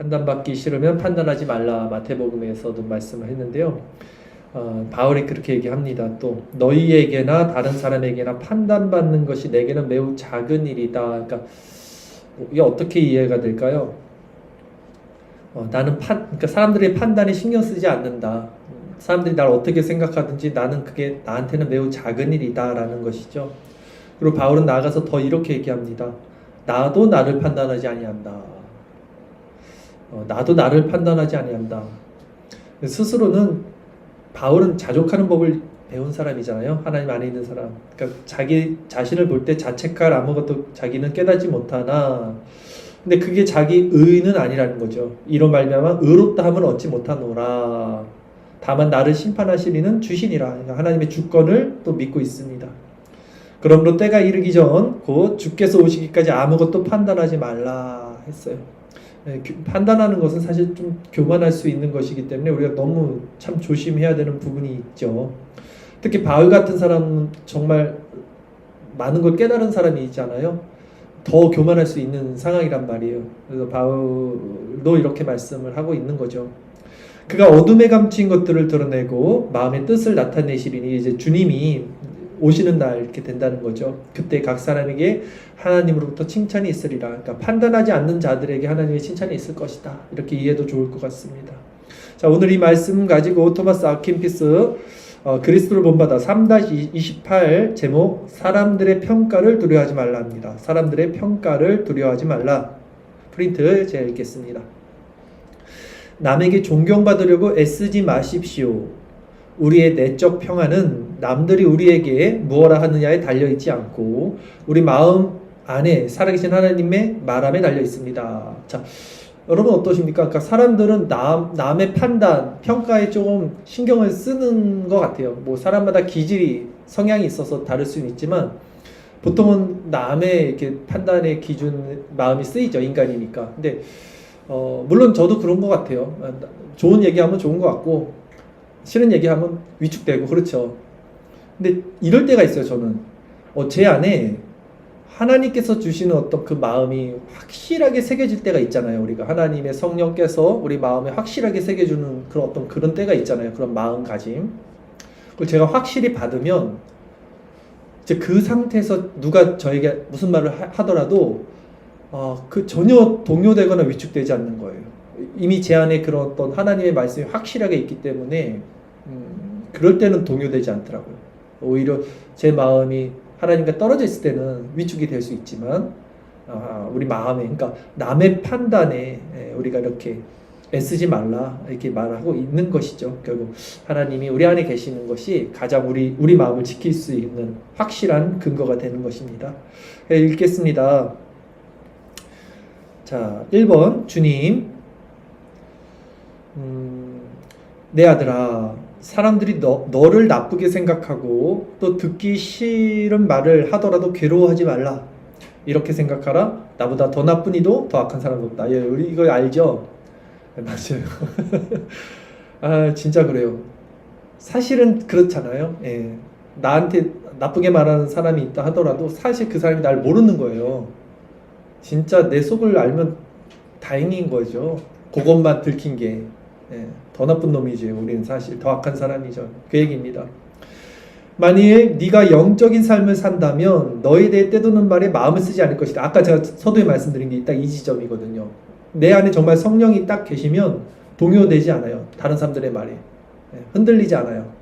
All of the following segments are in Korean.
판단받기 싫으면 판단하지 말라. 마태복음에서도 말씀을 했는데요. 바울이 그렇게 얘기합니다. 또 너희에게나 다른 사람에게나 판단받는 것이 내게는 매우 작은 일이다. 그러니까 이게 어떻게 이해가 될까요? 그러니까 사람들의 판단에 신경 쓰지 않는다. 사람들이 날 어떻게 생각하든지 나는 그게 나한테는 매우 작은 일이다라는 것이죠. 그리고 바울은 나아가서 더 이렇게 얘기합니다. 나도 나를 판단하지 아니한다. 나도 나를 판단하지 아니한다. 스스로는 바울은 자족하는 법을 배운 사람이잖아요. 하나님 안에 있는 사람. 그러니까 자기 자신을 볼 때 자책할 아무것도 자기는 깨닫지 못하나. 근데 그게 자기 의는 아니라는 거죠. 이로 말미암아 의롭다 함을 얻지 못하노라. 다만 나를 심판하실 이는 주시니라. 그러니까 하나님의 주권을 또 믿고 있습니다. 그러므로 때가 이르기 전 곧 주께서 오시기까지 아무것도 판단하지 말라 했어요. 판단하는 것은 사실 좀 교만할 수 있는 것이기 때문에 우리가 너무 참 조심해야 되는 부분이 있죠. 특히 바울 같은 사람은 정말 많은 걸 깨달은 사람이 있잖아요. 더 교만할 수 있는 상황이란 말이에요. 그래서 바울도 이렇게 말씀을 하고 있는 거죠. 그가 어둠에 감춘 것들을 드러내고 마음의 뜻을 나타내시리니 이제 주님이 오시는 날 이렇게 된다는 거죠. 그때 각 사람에게 하나님으로부터 칭찬이 있으리라. 그러니까 판단하지 않는 자들에게 하나님의 칭찬이 있을 것이다. 이렇게 이해도 좋을 것 같습니다. 자, 오늘 이 말씀 가지고 토마스 아킨피스 그리스도를 본받아 3-28 제목 사람들의 평가를 두려워하지 말라 합니다. 사람들의 평가를 두려워하지 말라. 프린트 제가 읽겠습니다. 남에게 존경받으려고 애쓰지 마십시오. 우리의 내적 평안은 남들이 우리에게 무엇라 하느냐에 달려있지 않고 우리 마음 안에 살아계신 하나님의 말함에 달려 있습니다. 자, 여러분 어떠십니까? 그러니까 사람들은 남의 판단, 평가에 조금 신경을 쓰는 것 같아요. 뭐 사람마다 기질이 성향이 있어서 다를 수는 있지만 보통은 남의 이렇게 판단의 기준 마음이 쓰이죠. 인간이니까. 근데 물론 저도 그런 것 같아요. 좋은 얘기하면 좋은 것 같고 싫은 얘기하면 위축되고 그렇죠. 근데 이럴 때가 있어요. 저는 제 안에 하나님께서 주시는 어떤 그 마음이 확실하게 새겨질 때가 있잖아요. 우리가 하나님의 성령께서 우리 마음에 확실하게 새겨주는 그런 때가 있잖아요. 그런 마음가짐. 그걸 제가 확실히 받으면 이제 그 상태에서 누가 저에게 무슨 말을 하더라도 그 전혀 동요되거나 위축되지 않는 거예요. 이미 제 안에 그런 어떤 하나님의 말씀이 확실하게 있기 때문에 그럴 때는 동요되지 않더라고요. 오히려 제 마음이 하나님과 떨어져 있을 때는 위축이 될 수 있지만 우리 마음에 그러니까 남의 판단에 우리가 이렇게 애쓰지 말라 이렇게 말하고 있는 것이죠. 결국 하나님이 우리 안에 계시는 것이 가장 우리 마음을 지킬 수 있는 확실한 근거가 되는 것입니다. 읽겠습니다. 자, 1번 주님 내 아들아 사람들이 너를 나쁘게 생각하고 또 듣기 싫은 말을 하더라도 괴로워하지 말라. 이렇게 생각하라. 나보다 더 나쁜 이도 더 악한 사람도 없다. 우리 이거 알죠? 맞아요. 진짜 그래요. 사실은 그렇잖아요. 예. 나한테 나쁘게 말하는 사람이 있다 하더라도 사실 그 사람이 날 모르는 거예요. 진짜 내 속을 알면 다행인 거죠. 그것만 들킨 게. 예, 더 나쁜 놈이지. 우리는 사실 더 악한 사람이죠. 그 얘기입니다. 만일 네가 영적인 삶을 산다면 너에 대해 떼도는 말에 마음을 쓰지 않을 것이다. 아까 제가 서두에 말씀드린 게 딱 이 지점이거든요. 내 안에 정말 성령이 딱 계시면 동요되지 않아요. 다른 사람들의 말에. 예, 흔들리지 않아요.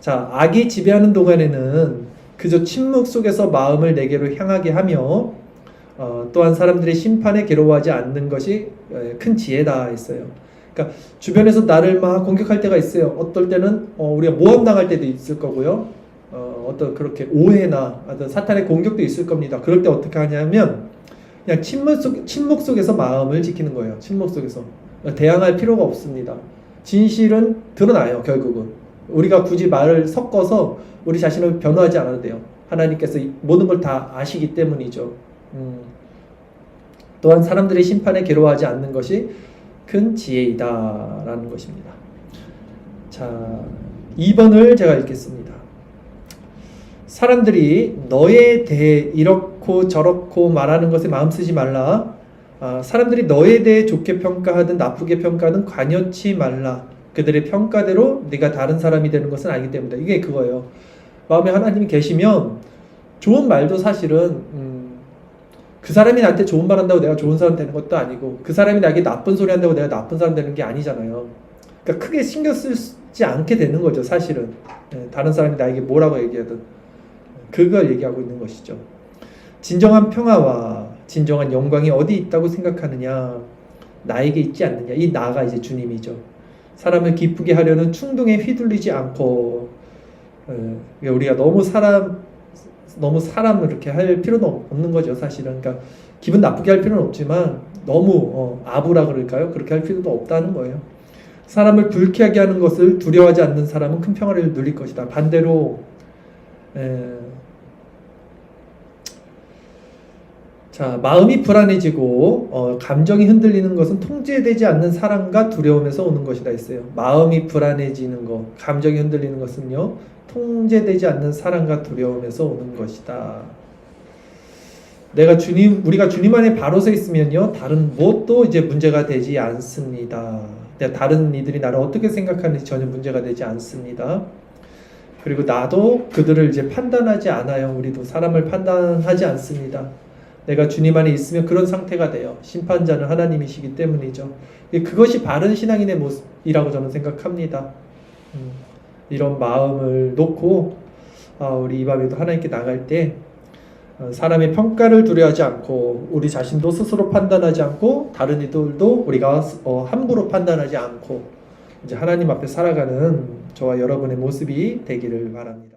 자, 악이 지배하는 동안에는 그저 침묵 속에서 마음을 내게로 향하게 하며 또한 사람들의 심판에 괴로워하지 않는 것이 큰 지혜다 했어요. 그러니까 주변에서 나를 막 공격할 때가 있어요. 어떨 때는 우리가 모함당할 때도 있을 거고요. 어떤 그렇게 오해나 어떤 사탄의 공격도 있을 겁니다. 그럴 때 어떻게 하냐면 그냥 침묵 속에서 마음을 지키는 거예요. 침묵 속에서 대항할 필요가 없습니다. 진실은 드러나요. 결국은 우리가 굳이 말을 섞어서 우리 자신을 변호하지 않아도 돼요. 하나님께서 모든 걸 다 아시기 때문이죠. 또한 사람들의 심판에 괴로워하지 않는 것이 큰 지혜이다 라는 것입니다. 자, 2번을 제가 읽겠습니다. 사람들이 너에 대해 이렇고 저렇고 말하는 것에 마음 쓰지 말라. 사람들이 너에 대해 좋게 평가하든 나쁘게 평가하든 관여치 말라. 그들의 평가대로 네가 다른 사람이 되는 것은 아니기 때문이다. 이게 그거예요. 마음에 하나님이 계시면 좋은 말도 사실은 그 사람이 나한테 좋은 말 한다고 내가 좋은 사람 되는 것도 아니고 그 사람이 나에게 나쁜 소리 한다고 내가 나쁜 사람 되는 게 아니잖아요. 그러니까 크게 신경 쓰지 않게 되는 거죠, 사실은. 다른 사람이 나에게 뭐라고 얘기하든 그걸 얘기하고 있는 것이죠. 진정한 평화와 진정한 영광이 어디 있다고 생각하느냐? 나에게 있지 않느냐? 이 나가 이제 주님이죠. 사람을 기쁘게 하려는 충동에 휘둘리지 않고, 우리가 너무 사람을 이렇게 할 필요는 없는 거죠, 사실은. 그러니까 기분 나쁘게 할 필요는 없지만 너무 아부라 그럴까요? 그렇게 할 필요도 없다는 거예요. 사람을 불쾌하게 하는 것을 두려워하지 않는 사람은 큰 평화를 누릴 것이다. 반대로 마음이 불안해지고 감정이 흔들리는 것은 통제되지 않는 사랑과 두려움에서 오는 것이다 했어요. 마음이 불안해지는 것, 감정이 흔들리는 것은요, 통제되지 않는 사랑과 두려움에서 오는 것이다. 우리가 주님 안에 바로 서 있으면요, 다른 무엇도 이제 문제가 되지 않습니다. 다른 이들이 나를 어떻게 생각하는지 전혀 문제가 되지 않습니다. 그리고 나도 그들을 이제 판단하지 않아요. 우리도 사람을 판단하지 않습니다. 내가 주님 안에 있으면 그런 상태가 돼요. 심판자는 하나님이시기 때문이죠. 그것이 바른 신앙인의 모습이라고 저는 생각합니다. 이런 마음을 놓고 우리 이 밤에도 하나님께 나갈 때 사람의 평가를 두려워하지 않고 우리 자신도 스스로 판단하지 않고 다른 이들도 우리가 함부로 판단하지 않고 이제 하나님 앞에 살아가는 저와 여러분의 모습이 되기를 바랍니다.